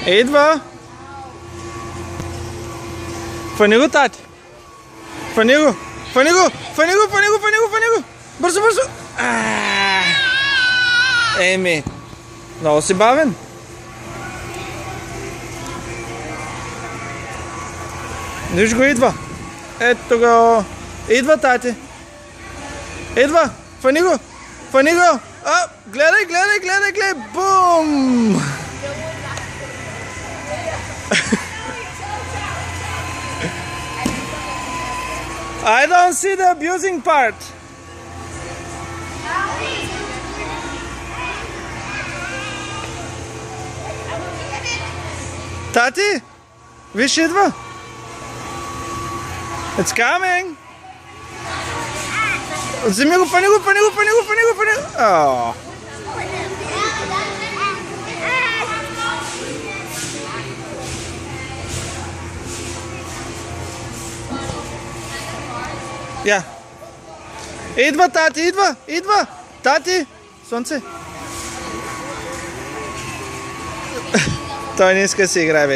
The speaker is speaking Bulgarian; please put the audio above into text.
Идва. Фани го, тати. Фани го. Фани го. Фани го, фани го, фани го, фани го. Бързо, бързо. Еми. Много си бавен. Виж го, идва. Ето го. Идва, тати. Идва. Фани го. Фани го. Гледай, гледай, гледай, гледай. Бум! I don't see the abusing part. Tati, виж, идва. It's coming. Вземи го, фани го, фани го, фани го, фани го, фани го. Я. Идва, тати, идва, идва. Тати, слънце. Той не иска да си играе.